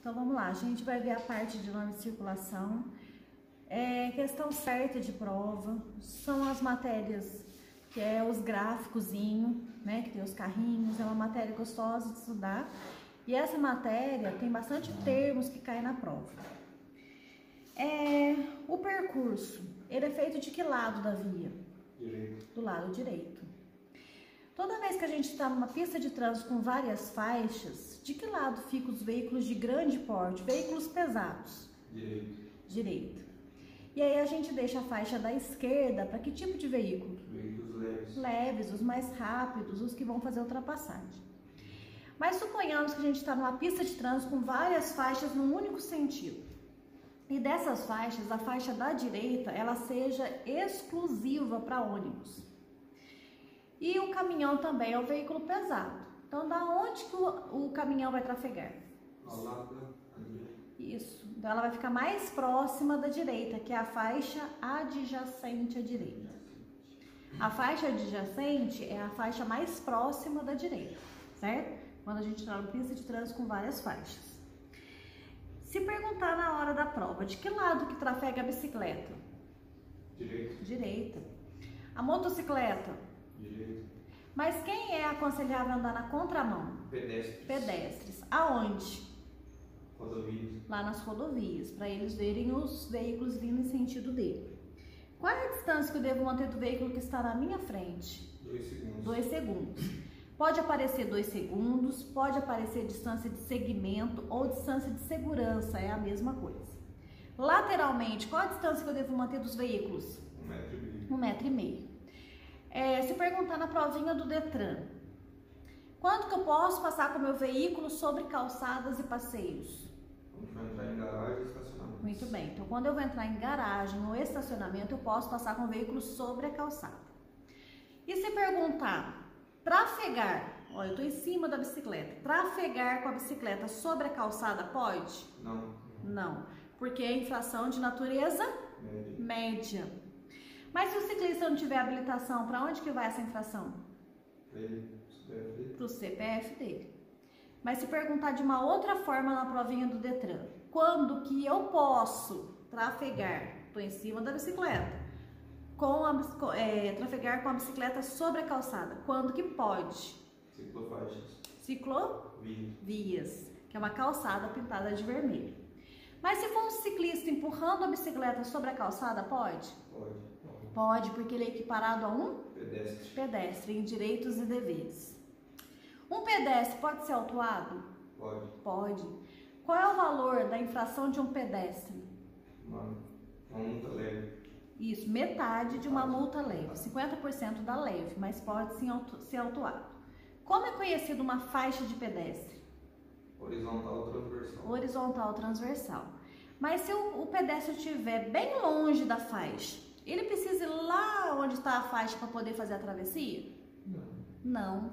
Então vamos lá, a gente vai ver a parte de norma de circulação. Questão certa de prova, são as matérias que é os gráficozinho, né, que tem os carrinhos, é uma matéria gostosa de estudar. E essa matéria tem bastante termos que caem na prova. O percurso, ele é feito de que lado da via? Direito. Do lado direito. Toda vez que a gente está numa pista de trânsito com várias faixas, de que lado ficam os veículos de grande porte, veículos pesados? Direito. Direito. E aí a gente deixa a faixa da esquerda para que tipo de veículo? Veículos leves. Leves, os mais rápidos, os que vão fazer ultrapassagem. Mas suponhamos que a gente está numa pista de trânsito com várias faixas num único sentido. E dessas faixas, a faixa da direita, ela seja exclusiva para ônibus. E o caminhão também é um veículo pesado. Então, da onde que o caminhão vai trafegar? Ao lado da direita. Isso. Então, ela vai ficar mais próxima da direita, que é a faixa adjacente à direita. A faixa adjacente é a faixa mais próxima da direita, certo? Quando a gente está numa pista de trânsito com várias faixas. Se perguntar na hora da prova, de que lado que trafega a bicicleta? Direito. Direita. A motocicleta? Direito. Mas quem é aconselhável andar na contramão? Pedestres. Pedestres. Aonde? Rodovias. Lá nas rodovias, para eles verem os veículos vindo em sentido dele. Qual é a distância que eu devo manter do veículo que está na minha frente? 2 segundos. 2 segundos. Pode aparecer 2 segundos, pode aparecer distância de segmento ou distância de segurança, é a mesma coisa. Lateralmente, qual a distância que eu devo manter dos veículos? 1,5 1,5 m. Se perguntar na provinha do Detran, quanto que eu posso passar com o meu veículo sobre calçadas e passeios? Quando for entrar em garagem e estacionamento. Muito bem, então quando eu vou entrar em garagem ou estacionamento, eu posso passar com o veículo sobre a calçada. E se perguntar, trafegar, olha, eu estou em cima da bicicleta, trafegar com a bicicleta sobre a calçada pode? Não. Não, porque é infração de natureza média. Mas se o ciclista não tiver habilitação, para onde que vai essa infração? Para o CPF dele. Mas se perguntar de uma outra forma na provinha do Detran, quando que eu posso trafegar? Estou em cima da bicicleta. Trafegar com a bicicleta sobre a calçada. Quando que pode? Ciclofaixas. Ciclovias, que é uma calçada pintada de vermelho. Mas se for um ciclista empurrando a bicicleta sobre a calçada, pode? Pode. Pode, porque ele é equiparado a um Pedestre. em direitos e deveres. Um pedestre pode ser autuado? Pode. Pode. Qual é o valor da infração de um pedestre? Uma multa leve. Isso, metade de uma multa leve, 50% da leve, mas pode sim ser autuado. Como é conhecido uma faixa de pedestre? Horizontal transversal. Horizontal transversal. Mas se o pedestre estiver bem longe da faixa, ele precisa ir lá onde está a faixa para poder fazer a travessia? Não.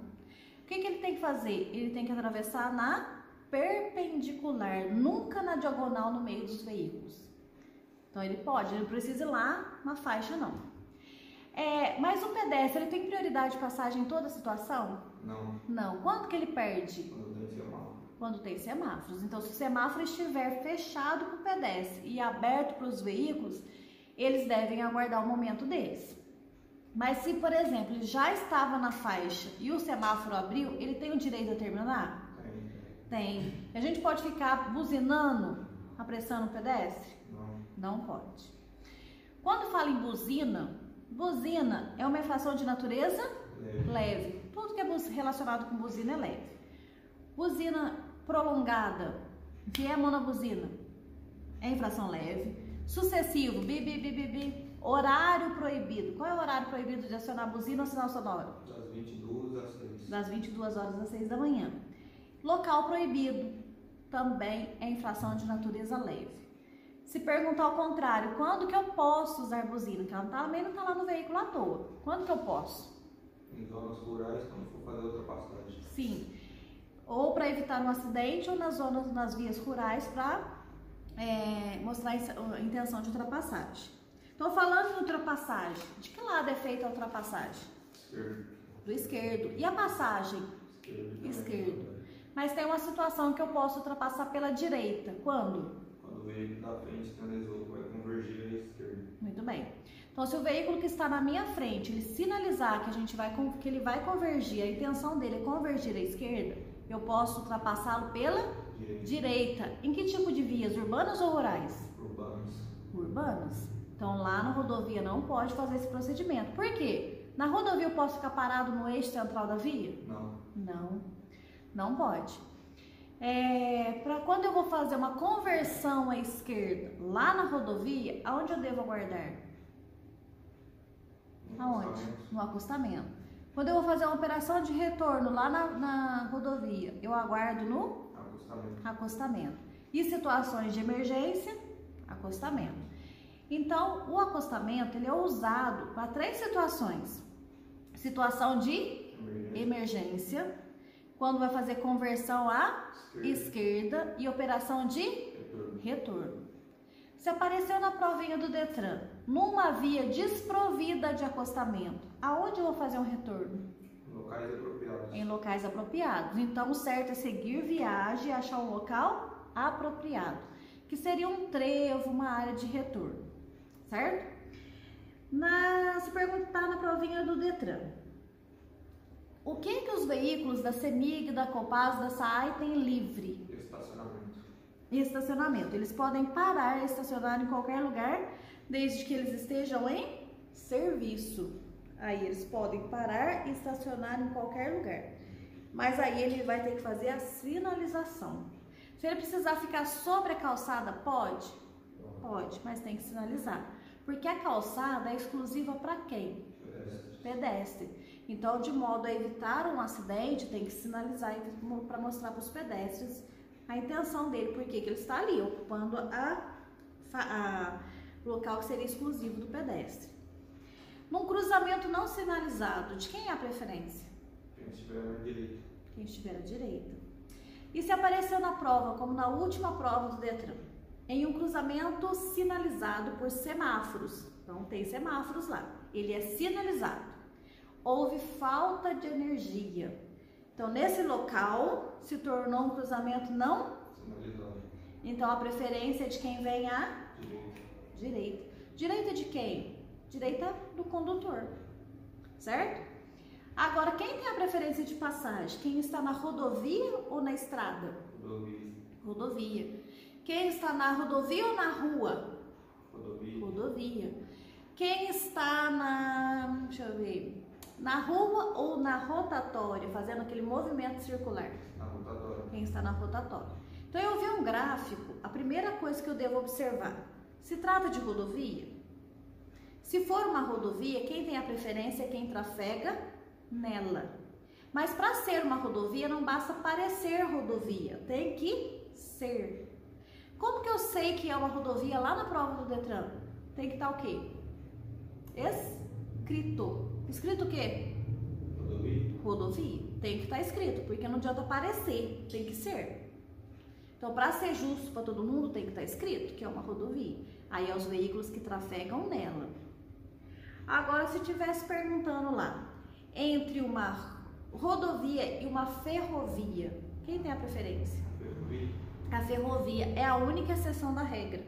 O que ele tem que fazer? Ele tem que atravessar na perpendicular, nunca na diagonal no meio dos veículos. Então ele pode, ele não precisa ir lá na faixa não. Mas o pedestre, ele tem prioridade de passagem em toda situação? Não. Não. Quando que ele perde? Quando tem semáforo. Quando tem semáforos. Então se o semáforo estiver fechado para o pedestre e aberto para os veículos, eles devem aguardar o momento deles. Mas se, por exemplo, ele já estava na faixa e o semáforo abriu, ele tem o direito a terminar? Tem. A gente pode ficar buzinando, apressando o pedestre? Não pode. Quando fala em buzina, buzina é uma infração de natureza leve. Tudo que é relacionado com buzina é leve. Buzina prolongada, que é a mão na buzina, é infração leve. Sucessivo, bi, bi, bi, bi, bi. Horário proibido. Qual é o horário proibido de acionar a buzina ou sinal sonoro? Das 22 às 6. Das 22 horas às 6 da manhã. Local proibido também é infração de natureza leve. Se perguntar ao contrário, quando que eu posso usar buzina? Que ela também não está lá no veículo à toa. Quando que eu posso? Em zonas rurais, quando for fazer ultrapassagem. Sim. Ou para evitar um acidente ou nas vias rurais para mostrar a intenção de ultrapassagem. Então, falando em ultrapassagem, de que lado é feita a ultrapassagem? Esquerdo. Do esquerdo. E a passagem? Esquerdo. Mas tem uma situação que eu posso ultrapassar pela direita. Quando? Quando o veículo da frente sinalizou que vai convergir à esquerda. Muito bem. Então, se o veículo que está na minha frente, ele sinalizar que ele vai convergir, a intenção dele é convergir à esquerda, eu posso ultrapassá-lo pela direita. Em que tipo de vias? Urbanas ou rurais? Urbanas. Urbanas. Então, lá na rodovia não pode fazer esse procedimento. Por quê? Na rodovia eu posso ficar parado no eixo central da via? Não. Não pode. Para quando eu vou fazer uma conversão à esquerda lá na rodovia, aonde eu devo aguardar? Aonde? No acostamento. Quando eu vou fazer uma operação de retorno lá na rodovia, eu aguardo no acostamento. E situações de emergência, acostamento. Então, o acostamento ele é usado para 3 situações. Situação de emergência, quando vai fazer conversão à esquerda e operação de retorno. Se apareceu na provinha do Detran, numa via desprovida de acostamento, aonde eu vou fazer um retorno? Locais apropriados. Em locais apropriados. Então, o certo é seguir viagem e achar um local apropriado, que seria um trevo, uma área de retorno, certo? Se perguntar na provinha do Detran, o que os veículos da CEMIG, da Copasa, da SAAI têm livre? Estacionamento. Eles podem parar e estacionar em qualquer lugar, desde que eles estejam em serviço. Aí eles podem parar e estacionar em qualquer lugar. Mas aí ele vai ter que fazer a sinalização. Se ele precisar ficar sobre a calçada, pode? Pode, mas tem que sinalizar. Porque a calçada é exclusiva para quem? Pedestre. Então, de modo a evitar um acidente, tem que sinalizar para mostrar para os pedestres a intenção dele, porque ele está ali, ocupando o local que seria exclusivo do pedestre. Num cruzamento não sinalizado, de quem é a preferência? Quem estiver à direita. Quem estiver à direita. E se apareceu na prova, como na última prova do Detran, em um cruzamento sinalizado por semáforos, então tem semáforos lá, ele é sinalizado, houve falta de energia, então nesse local se tornou um cruzamento não sinalizado. Então a preferência é de quem vem à direita. Direita de quem? Direita do condutor, certo? Agora, quem tem a preferência de passagem? Quem está na rodovia ou na estrada? Rodovia. Quem está na rodovia ou na rua? Rodovia. Quem está na rua ou na rotatória, fazendo aquele movimento circular? Na rotatória. Quem está na rotatória. Então, eu vi um gráfico, a primeira coisa que eu devo observar, se trata de rodovia? Se for uma rodovia, quem tem a preferência é quem trafega nela. Mas para ser uma rodovia, não basta parecer rodovia, tem que ser. Como que eu sei que é uma rodovia lá na prova do Detran? Tem que estar o quê? Escrito. Escrito o quê? Rodovia. Tem que estar escrito, porque não adianta parecer, tem que ser. Então, para ser justo para todo mundo, tem que estar escrito que é uma rodovia. Aí é os veículos que trafegam nela. Agora, se estivesse perguntando lá, entre uma rodovia e uma ferrovia, quem tem a preferência? A ferrovia é a única exceção da regra.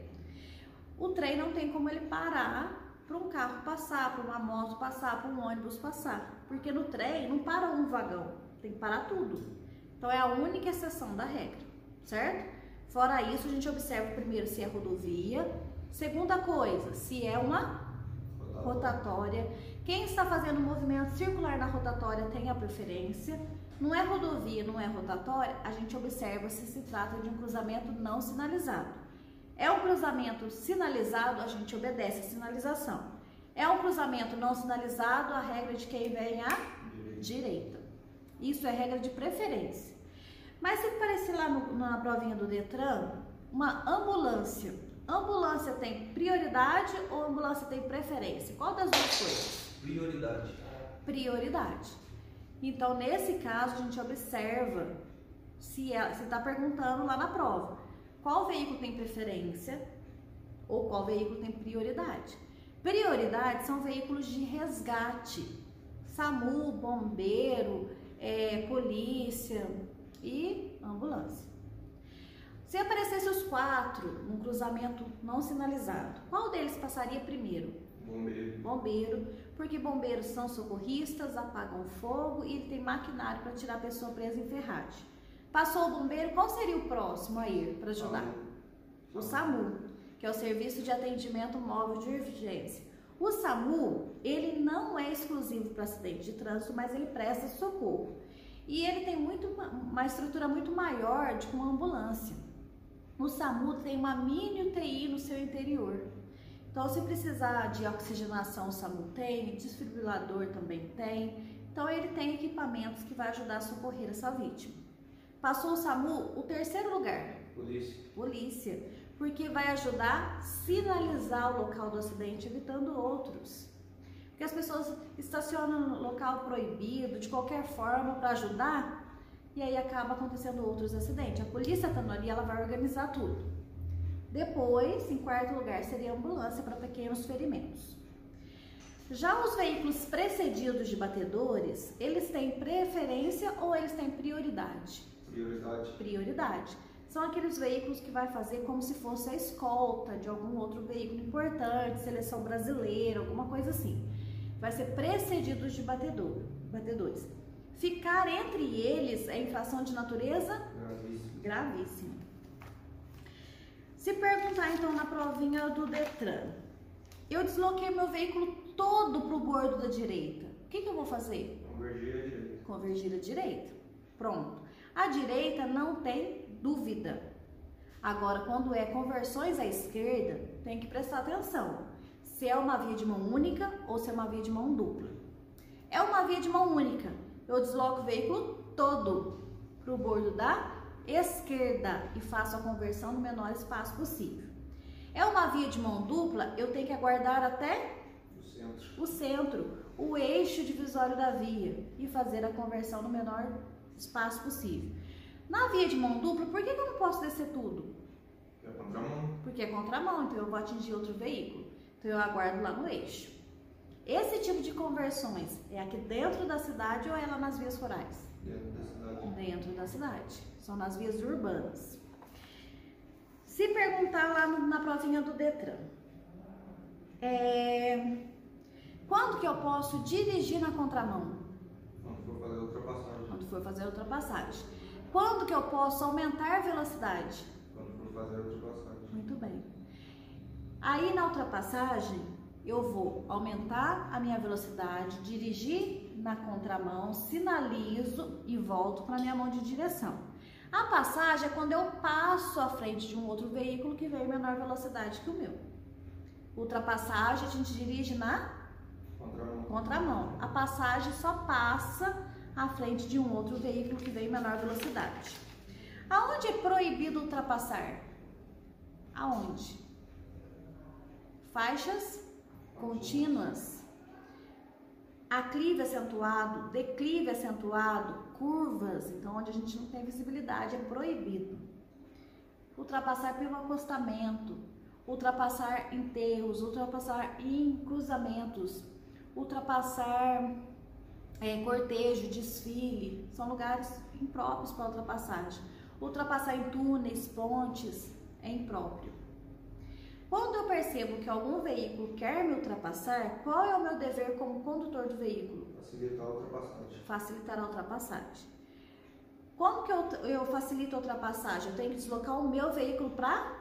O trem não tem como ele parar para um carro passar, para uma moto passar, para um ônibus passar, porque no trem não para um vagão, tem que parar tudo. Então é a única exceção da regra, certo? Fora isso, a gente observa primeiro se é rodovia, segunda coisa, se é uma rotatória. Quem está fazendo movimento circular na rotatória tem a preferência. Não é rodovia, não é rotatória, a gente observa se trata de um cruzamento não sinalizado. É um cruzamento sinalizado, a gente obedece a sinalização. É um cruzamento não sinalizado, a regra de quem vem à direita. Isso é regra de preferência. Mas se aparecer lá na provinha do Detran, uma ambulância. Ambulância tem prioridade ou ambulância tem preferência? Qual das duas coisas? Prioridade. Então, nesse caso, a gente observa se está perguntando lá na prova. Qual veículo tem preferência ou qual veículo tem prioridade? Prioridade são veículos de resgate. SAMU, bombeiro, polícia, e ambulância. Se aparecesse os 4 num cruzamento não sinalizado, qual deles passaria primeiro? Bombeiro. Bombeiro, porque bombeiros são socorristas, apagam fogo e ele tem maquinário para tirar a pessoa presa em ferragem. Passou o bombeiro, qual seria o próximo a ir para ajudar? O SAMU, que é o Serviço de Atendimento Móvel de Urgência. O SAMU, ele não é exclusivo para acidente de trânsito, mas ele presta socorro. E ele tem uma estrutura muito maior do que uma ambulância. O SAMU tem uma mini UTI no seu interior. Então, se precisar de oxigenação, o SAMU tem, desfibrilador também tem. Então, ele tem equipamentos que vai ajudar a socorrer essa vítima. Passou o SAMU, o terceiro lugar? Polícia. Porque vai ajudar a sinalizar o local do acidente, evitando outros. Porque as pessoas estacionam no local proibido, de qualquer forma, para ajudar, e aí acaba acontecendo outros acidentes. A polícia estando ali, ela vai organizar tudo. Depois, em quarto lugar, seria a ambulância para pequenos ferimentos. Já os veículos precedidos de batedores, eles têm preferência ou eles têm prioridade? Prioridade. São aqueles veículos que vai fazer como se fosse a escolta de algum outro veículo importante, seleção brasileira, alguma coisa assim. Vai ser precedidos de batedores. Ficar entre eles é infração de natureza gravíssima. Se perguntar então na provinha do Detran, eu desloquei meu veículo todo para o bordo da direita. O que eu vou fazer? Convergir à direita. Convergir à direita. Pronto. A direita não tem dúvida. Agora, quando é conversões à esquerda, tem que prestar atenção. Se é uma via de mão única ou se é uma via de mão dupla. É uma via de mão única. Eu desloco o veículo todo para o bordo da esquerda e faço a conversão no menor espaço possível. É uma via de mão dupla, eu tenho que aguardar até o centro, o eixo divisório da via e fazer a conversão no menor espaço possível. Na via de mão dupla, por que eu não posso descer tudo? É contramão. Porque é contramão, então eu vou atingir outro veículo. Então eu aguardo lá no eixo. Esse tipo de conversões é aqui dentro da cidade ou é lá nas vias rurais? Dentro da cidade. Dentro da cidade. São nas vias urbanas. Se perguntar lá na provinha do Detran, quando que eu posso dirigir na contramão? Quando for fazer a ultrapassagem. Quando for fazer a ultrapassagem. Quando que eu posso aumentar a velocidade? Quando for fazer a ultrapassagem. Muito bem. Aí na ultrapassagem, eu vou aumentar a minha velocidade, dirigir na contramão, sinalizo e volto para a minha mão de direção. A passagem é quando eu passo à frente de um outro veículo que veio menor velocidade que o meu. Ultrapassagem, a gente dirige na contramão. A passagem só passa à frente de um outro veículo que veio menor velocidade. Aonde é proibido ultrapassar? Aonde? Faixas contínuas. Aclive acentuado, declive acentuado, curvas, então onde a gente não tem visibilidade é proibido. Ultrapassar pelo acostamento, ultrapassar em enterros, ultrapassar em cruzamentos, ultrapassar cortejo, desfile, são lugares impróprios para ultrapassagem. Ultrapassar em túneis, pontes, é impróprio. Quando eu percebo que algum veículo quer me ultrapassar, qual é o meu dever como condutor do veículo? Facilitar a ultrapassagem. Facilitar a ultrapassagem. Como que eu facilito a ultrapassagem? Eu tenho que deslocar o meu veículo para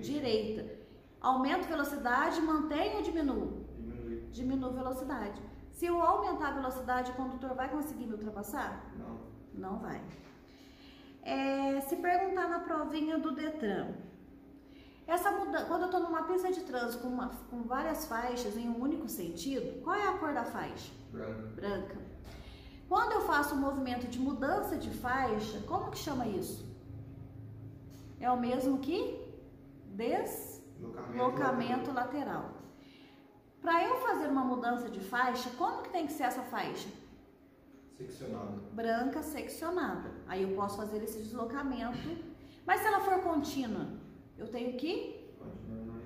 direita. Aumento a velocidade, mantenho ou diminuo? Diminuo a velocidade. Se eu aumentar a velocidade, o condutor vai conseguir me ultrapassar? Não. Não vai. Se perguntar na provinha do Detran, quando eu estou numa pista de trânsito com várias faixas em um único sentido, qual é a cor da faixa? Branca. Quando eu faço o movimento de mudança de faixa, como que chama isso? É o mesmo que deslocamento lateral. Para eu fazer uma mudança de faixa, como que tem que ser essa faixa? Seccionada. Branca, seccionada. Aí eu posso fazer esse deslocamento. Mas se ela for contínua, eu tenho que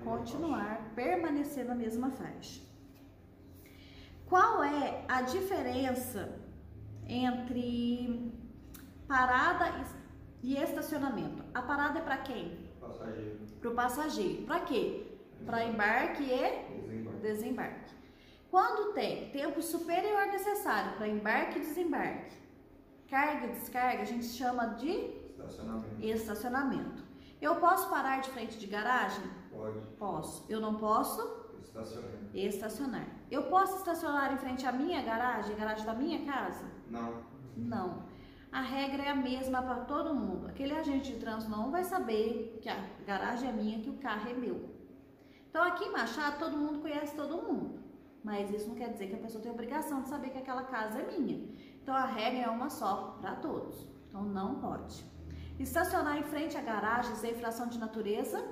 continuar, permanecer na mesma faixa. Qual é a diferença entre parada E estacionamento? A parada é para quem? Passageiro. Para o passageiro. Para quê? Para embarque e desembarque. Quando tem tempo superior necessário para embarque e desembarque, carga e descarga, a gente chama de estacionamento. Eu posso parar de frente de garagem? Pode. Posso. Eu não posso? Estacionar. Eu posso estacionar em frente à minha garagem, a garagem da minha casa? Não. Não. A regra é a mesma para todo mundo. Aquele agente de trânsito não vai saber que a garagem é minha, que o carro é meu. Então aqui em Machado todo mundo conhece todo mundo, mas isso não quer dizer que a pessoa tem a obrigação de saber que aquela casa é minha. Então a regra é uma só para todos. Então não pode. Estacionar em frente a garagens é infração de natureza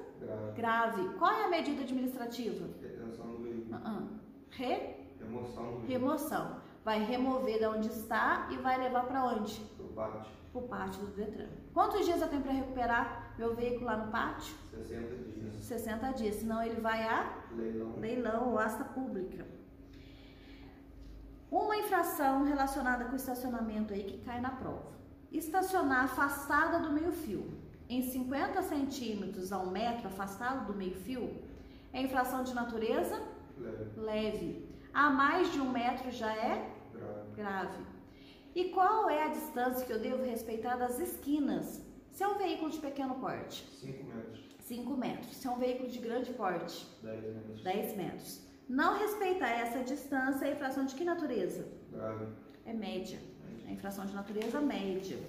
grave. Qual é a medida administrativa? Retenção do veículo. Remoção do veículo. Remoção. Vai remover de onde está e vai levar para onde? Pro pátio. Pro pátio do Detran. Quantos dias eu tenho para recuperar meu veículo lá no pátio? 60 dias. 60 dias, senão ele vai a leilão ou asta pública. Uma infração relacionada com o estacionamento aí que cai na prova. Estacionar afastada do meio-fio, em 50 centímetros a 1 metro afastado do meio-fio, é infração de natureza leve. A mais de 1 metro já é grave. E qual é a distância que eu devo respeitar das esquinas? Se é um veículo de pequeno porte? 5 metros. 5 metros. Se é um veículo de grande porte? 10 metros. 10 metros. Não respeitar essa distância é infração de que natureza? Grave. É média. É infração de natureza média.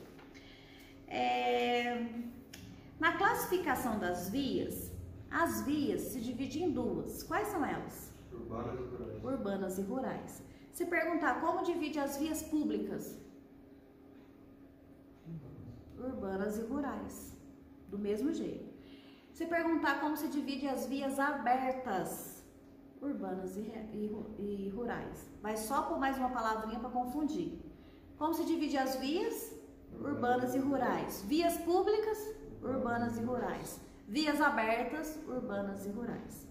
Na classificação das vias, as vias se dividem em duas. Quais são elas? Urbanas e rurais. Urbanas e rurais. Se perguntar como divide as vias públicas? Urbanas e rurais. Do mesmo jeito. Se perguntar como se divide as vias abertas? Urbanas e rurais. Vai só por mais uma palavrinha para confundir. Como se divide as vias? Urbanas e rurais. Vias públicas? Urbanas e rurais. Vias abertas? Urbanas e rurais.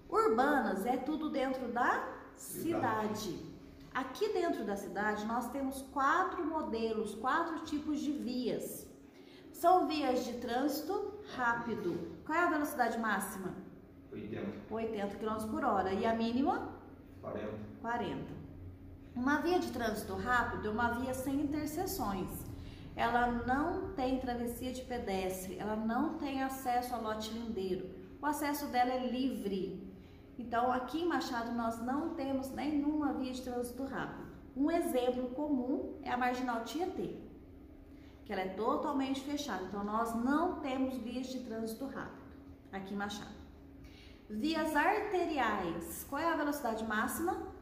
Urbanas é tudo dentro da cidade. Aqui dentro da cidade nós temos 4 modelos, 4 tipos de vias. São vias de trânsito rápido. Qual é a velocidade máxima? 80 km por hora. E a mínima? 40. Uma via de trânsito rápido é uma via sem interseções. Ela não tem travessia de pedestre, ela não tem acesso a lote lindeiro. O acesso dela é livre. Então, aqui em Machado, nós não temos nenhuma via de trânsito rápido. Um exemplo comum é a Marginal Tietê, que ela é totalmente fechada. Então, nós não temos vias de trânsito rápido aqui em Machado. Vias arteriais. Qual é a velocidade máxima?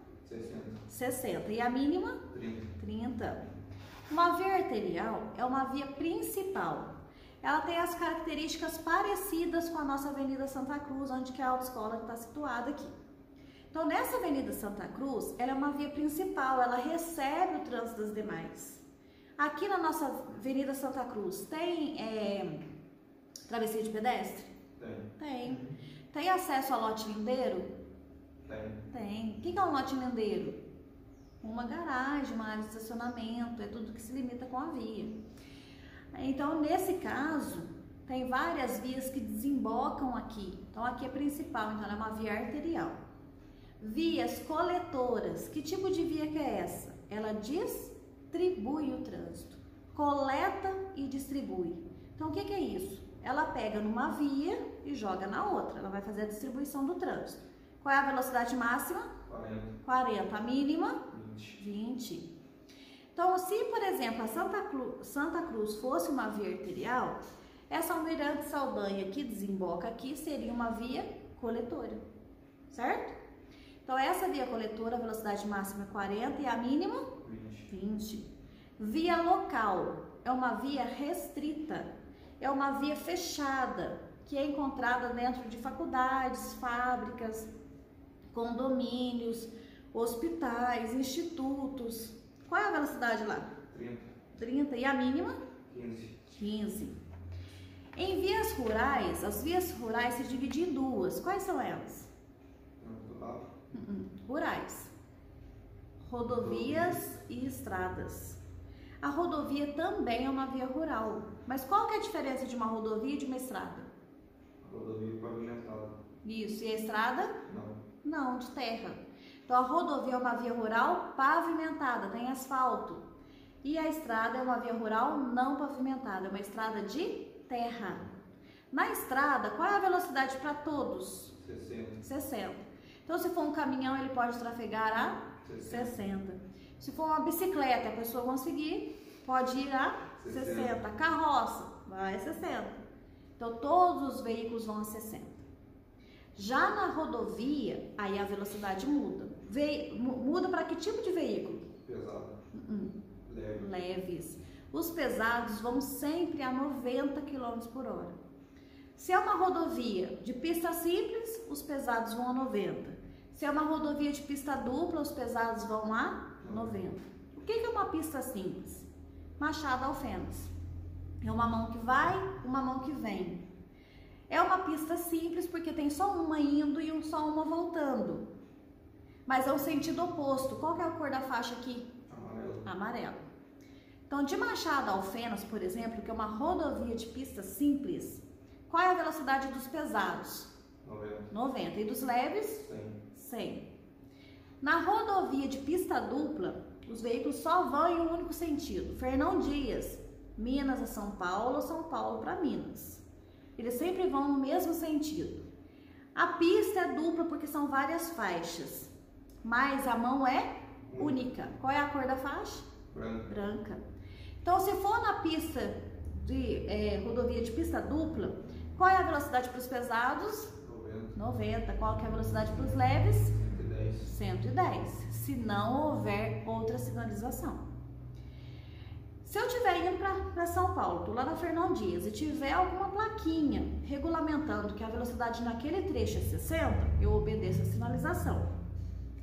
60. E a mínima? 30. Uma via arterial é uma via principal. Ela tem as características parecidas com a nossa Avenida Santa Cruz, onde que é a autoescola que está situada aqui. Então, nessa Avenida Santa Cruz, ela é uma via principal, ela recebe o trânsito das demais. Aqui na nossa Avenida Santa Cruz, tem travessia de pedestre? Tem. Tem acesso a lote lindeiro? Tem. O que é um lote lindeiro? Uma garagem, uma área de estacionamento, é tudo que se limita com a via. Então, nesse caso, tem várias vias que desembocam aqui. Então, aqui é principal, então ela é uma via arterial. Vias coletoras. Que tipo de via que é essa? Ela distribui o trânsito. Coleta e distribui. Então, o que é isso? Ela pega numa via e joga na outra. Ela vai fazer a distribuição do trânsito. Qual é a velocidade máxima? 40. A mínima? 20. Então, se, por exemplo, a Santa Cruz fosse uma via arterial, essa Almirante Saldanha que desemboca aqui seria uma via coletora, certo? Então, essa via coletora, a velocidade máxima é 40 e a mínima? 20. Via local é uma via restrita, é uma via fechada, que é encontrada dentro de faculdades, fábricas, condomínios, hospitais, institutos. Qual é a velocidade lá? 30. E a mínima? 15. Em vias rurais, as vias rurais se dividem em duas. Quais são elas? Rurais. Rodovias e estradas. A rodovia também é uma via rural. Mas qual que é a diferença de uma rodovia e de uma estrada? A rodovia pavimentada. Isso. E a estrada? Não. Não, de terra. Então a rodovia é uma via rural pavimentada, tem asfalto. E a estrada é uma via rural não pavimentada, é uma estrada de terra. Na estrada, qual é a velocidade para todos? 60. 60. Então se for um caminhão, ele pode trafegar a 60. Se for uma bicicleta, a pessoa conseguir, pode ir a 60. Carroça, vai a 60. Então todos os veículos vão a 60. Já na rodovia, aí a velocidade muda. Muda para que tipo de veículo? Pesado. Leve. Leves. Os pesados vão sempre a 90 km por hora. Se é uma rodovia de pista simples, os pesados vão a 90. Se é uma rodovia de pista dupla, os pesados vão a 90. O que é uma pista simples? Machado Alfenas. É uma mão que vai, uma mão que vem. É uma pista simples porque tem só uma indo e só uma voltando. Mas é o sentido oposto. Qual que é a cor da faixa aqui? Amarelo. Amarelo. Então, de Machado a Alfenas, por exemplo, que é uma rodovia de pista simples, qual é a velocidade dos pesados? 90. 90. E dos leves? 100. 100. Na rodovia de pista dupla, os veículos só vão em um único sentido. Fernão Dias, Minas a São Paulo, São Paulo para Minas. Eles sempre vão no mesmo sentido. A pista é dupla porque são várias faixas, mas a mão é única. Qual é a cor da faixa? Branca. Branca. Então, se for na pista de rodovia de pista dupla, qual é a velocidade para os pesados? 90. 90. Qual que é a velocidade para os leves? 110. 110. Se não houver outra sinalização. Se eu estiver indo para São Paulo, tô lá na Fernão Dias, e tiver alguma plaquinha regulamentando que a velocidade naquele trecho é 60, eu obedeço a sinalização.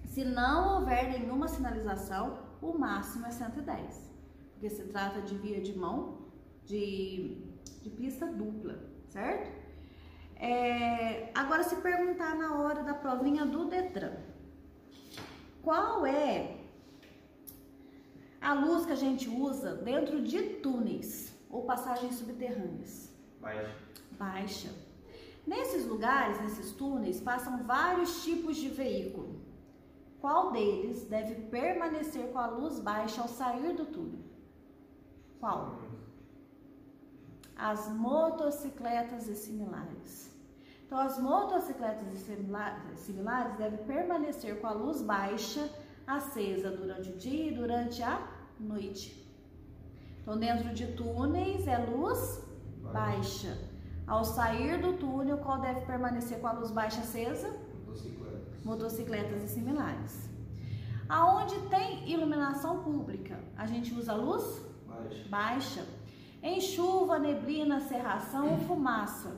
Se não houver nenhuma sinalização, o máximo é 110, porque se trata de via de mão de pista dupla, certo? Agora, se perguntar na hora da provinha do Detran, qual é a luz que a gente usa dentro de túneis ou passagens subterrâneas? Baixa. Baixa. Nesses lugares, nesses túneis, passam vários tipos de veículo. Qual deles deve permanecer com a luz baixa ao sair do túnel? Qual? As motocicletas e similares. Então, as motocicletas e similares devem permanecer com a luz baixa acesa durante o dia e durante a noite. Então, dentro de túneis é luz baixa. Ao sair do túnel, qual deve permanecer com a luz baixa acesa? Motocicletas e similares. Aonde tem iluminação pública, a gente usa luz baixa. Em chuva, neblina, cerração ou fumaça?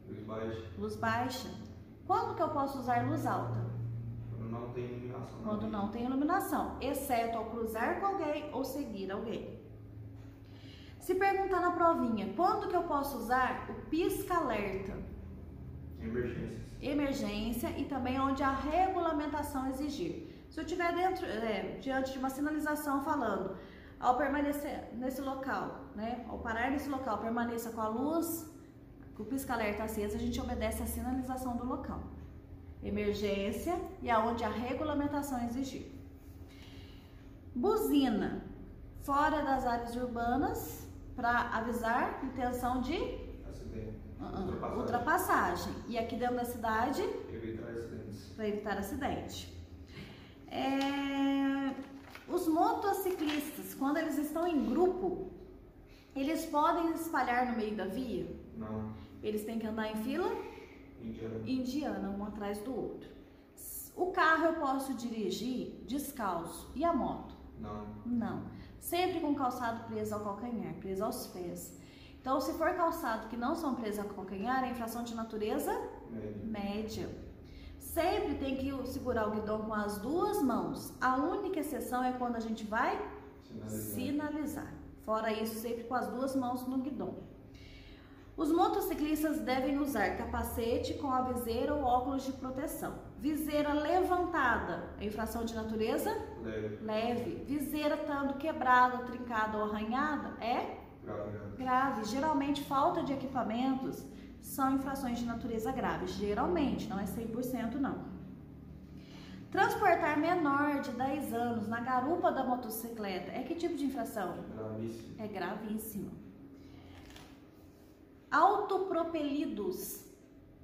Luz baixa. Luz baixa. Quando que eu posso usar luz alta? Quando não tem iluminação. Quando não tem iluminação, exceto ao cruzar com alguém ou seguir alguém. Se perguntar na provinha, quando que eu posso usar o pisca-alerta? Emergências. Emergência e também onde a regulamentação exigir. Se eu estiver diante de uma sinalização falando, ao permanecer nesse local, ao parar nesse local, permaneça com a luz, com o pisca-alerta acesa, a gente obedece a sinalização do local. Emergência e aonde a regulamentação exigir. Buzina, fora das áreas urbanas, para avisar intenção de Acidente. ultrapassagem. E aqui dentro da cidade, Evitar acidentes. para evitar acidente. Os motociclistas, quando eles estão em grupo, eles podem espalhar no meio da via? Não. Eles têm que andar em fila indiana, um atrás do outro. O carro eu posso dirigir descalço. E a moto? Não. Não. Sempre com calçado preso ao calcanhar, preso aos pés. Então, se for calçado que não são presos ao calcanhar, é infração de natureza média. Sempre tem que segurar o guidão com as duas mãos. A única exceção é quando a gente vai sinalizar. Fora isso, sempre com as duas mãos no guidão. Os motociclistas devem usar capacete com a viseira ou óculos de proteção. Viseira levantada, é infração de natureza? Leve. Viseira estando quebrada, trincada ou arranhada, é? Grave. Geralmente, falta de equipamentos são infrações de natureza grave. Geralmente, não é 100% não. Transportar menor de 10 anos na garupa da motocicleta é que tipo de infração? Gravíssimo. É gravíssimo. Autopropelidos.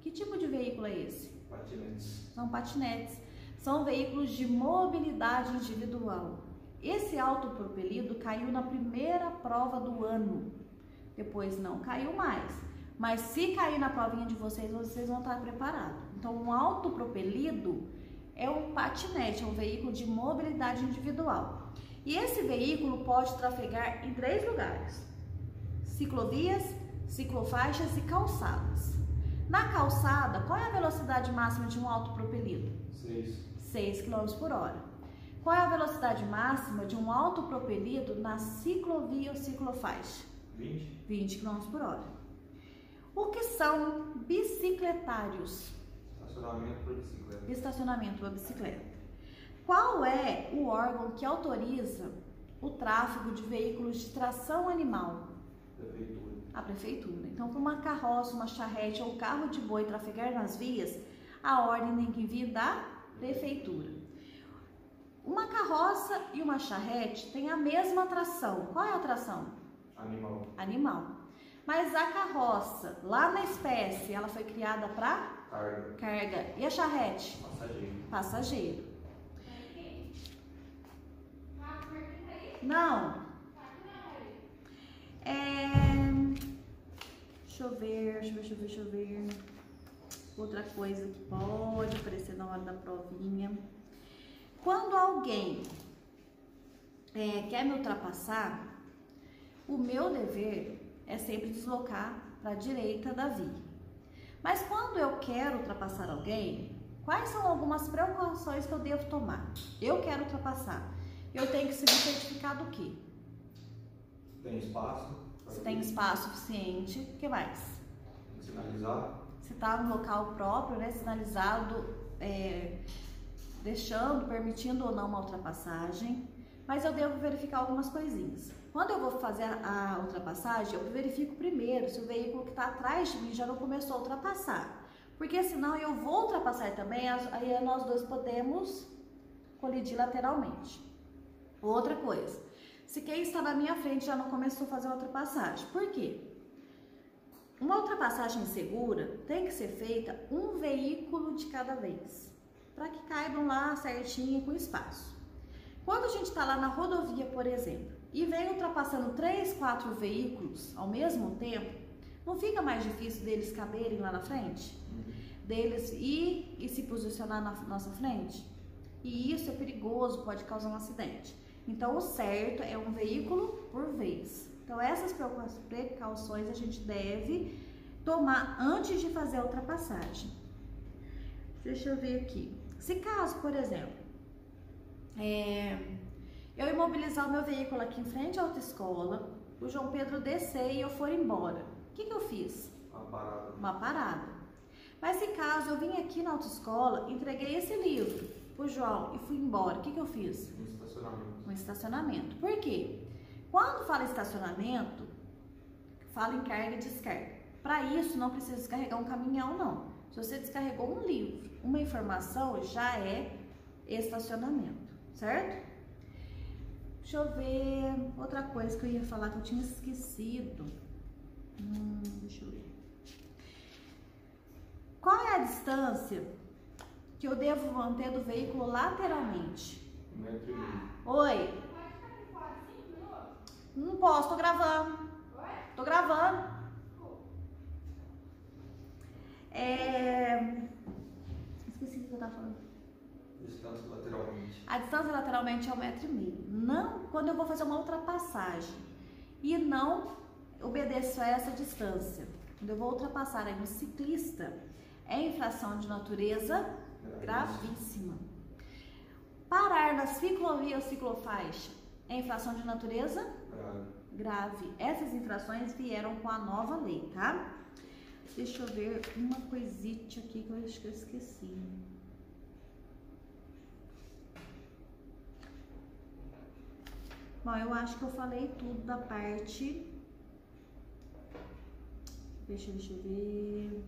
Que tipo de veículo é esse? Patinetes. São patinetes. São veículos de mobilidade individual. Esse autopropelido caiu na primeira prova do ano. Depois não caiu mais. Mas se cair na provinha de vocês, vocês vão estar preparados. Então, um autopropelido é um patinete, é um veículo de mobilidade individual. E esse veículo pode trafegar em 3 lugares: ciclovias, ciclofaixas e calçadas. Na calçada, qual é a velocidade máxima de um autopropelido? 6 km por hora. Qual é a velocidade máxima de um autopropelido na ciclovia ou ciclofaixa? 20 km por hora. O que são bicicletários? Estacionamento por bicicleta. Estacionamento por bicicleta. Qual é o órgão que autoriza o tráfego de veículos de tração animal? Prefeitura. A prefeitura. Então, para uma carroça, uma charrete ou carro de boi trafegar nas vias, a ordem tem que vir da prefeitura. Uma carroça e uma charrete têm a mesma tração. Qual é a tração? Animal. Mas a carroça, lá na espécie, ela foi criada para carga. E a charrete? Passageiro. Não. Deixa eu ver. Outra coisa que pode aparecer na hora da provinha. Quando alguém quer me ultrapassar, o meu dever é sempre deslocar para a direita da via. Mas quando eu quero ultrapassar alguém, quais são algumas precauções que eu devo tomar? Eu quero ultrapassar. Eu tenho que se certificar do quê? Tem espaço? Se tem espaço suficiente. O que mais? Sinalizar. Se está no local próprio, né? Sinalizado, permitindo ou não uma ultrapassagem. Mas eu devo verificar algumas coisinhas. Quando eu vou fazer a ultrapassagem, eu verifico primeiro se o veículo que está atrás de mim já não começou a ultrapassar. Porque senão eu vou ultrapassar também, aí nós dois podemos colidir lateralmente. Outra coisa, se quem está na minha frente já não começou a fazer a ultrapassagem. Por quê? Uma ultrapassagem segura tem que ser feita um veículo de cada vez, para que caibam lá certinho com espaço. Quando a gente está lá na rodovia, por exemplo, e vem ultrapassando 3, 4 veículos ao mesmo tempo, não fica mais difícil deles caberem lá na frente? Deles ir e se posicionar na nossa frente? E isso é perigoso, pode causar um acidente. Então, o certo é um veículo por vez. Então, essas precauções a gente deve tomar antes de fazer a ultrapassagem. Deixa eu ver aqui. Se caso, por exemplo, eu imobilizar o meu veículo aqui em frente à autoescola, o João Pedro descer e eu for embora, o que eu fiz? Uma parada. Mas se caso eu vim aqui na autoescola, entreguei esse livro pro João e fui embora, o que eu fiz? Um estacionamento. Por quê? Quando fala estacionamento, fala em carga e descarga. Para isso, não precisa descarregar um caminhão, não. Se você descarregou um livro, uma informação, já é estacionamento, certo? Deixa eu ver outra coisa que eu ia falar que eu tinha esquecido. Deixa eu ver. Qual é a distância que eu devo manter do veículo lateralmente? 1,5 metro. Oi? Não posso, tô gravando. Tô gravando. Esqueci o que eu tava falando. Distância lateralmente. A distância lateralmente é 1,5 metro. Não quando eu vou fazer uma ultrapassagem. E não obedeço a essa distância. Quando eu vou ultrapassar aí um ciclista, é infração de natureza gravíssima. Parar na ciclovia ou ciclofaixa é infração de natureza grave. Essas infrações vieram com a nova lei, tá? Deixa eu ver uma coisinha aqui que eu acho que eu esqueci. Bom, eu acho que eu falei tudo da parte... Deixa eu ver...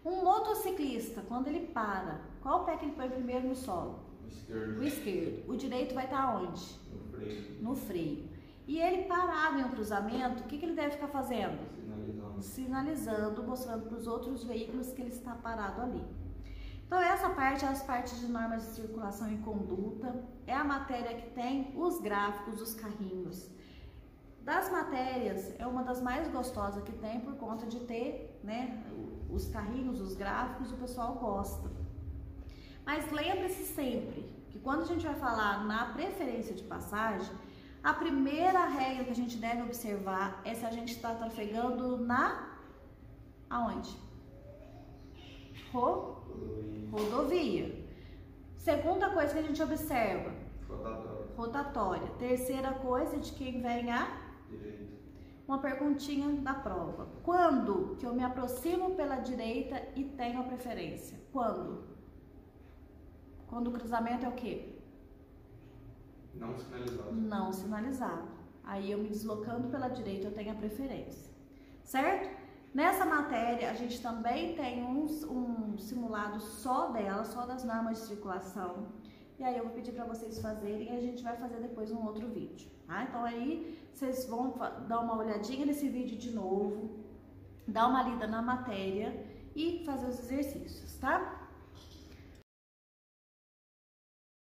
Um motociclista, quando ele para, qual pé que ele põe primeiro no solo? O esquerdo. O esquerdo. O direito vai estar onde? No freio. No freio. E ele parado em um cruzamento, o que ele deve ficar fazendo? Sinalizando. Sinalizando, mostrando para os outros veículos que ele está parado ali. Então essa parte é as partes de normas de circulação e conduta, é a matéria que tem os gráficos, os carrinhos. Das matérias, é uma das mais gostosas que tem por conta de ter, né, os carrinhos, os gráficos, o pessoal gosta. Mas lembre-se sempre que quando a gente vai falar na preferência de passagem, a primeira regra que a gente deve observar é se a gente está trafegando aonde? Rodovia. Segunda coisa que a gente observa, rotatória. Terceira coisa, de quem vem a Direita. Uma perguntinha da prova. Quando que eu me aproximo pela direita e tenho a preferência? Quando? Quando o cruzamento é o quê? Não sinalizado. Não sinalizado. Aí eu me deslocando pela direita eu tenho a preferência. Certo? Nessa matéria a gente também tem um simulado só dela, só das normas de circulação. E aí eu vou pedir para vocês fazerem e a gente vai fazer depois um outro vídeo, tá? Então aí vocês vão dar uma olhadinha nesse vídeo de novo, dar uma lida na matéria e fazer os exercícios, tá?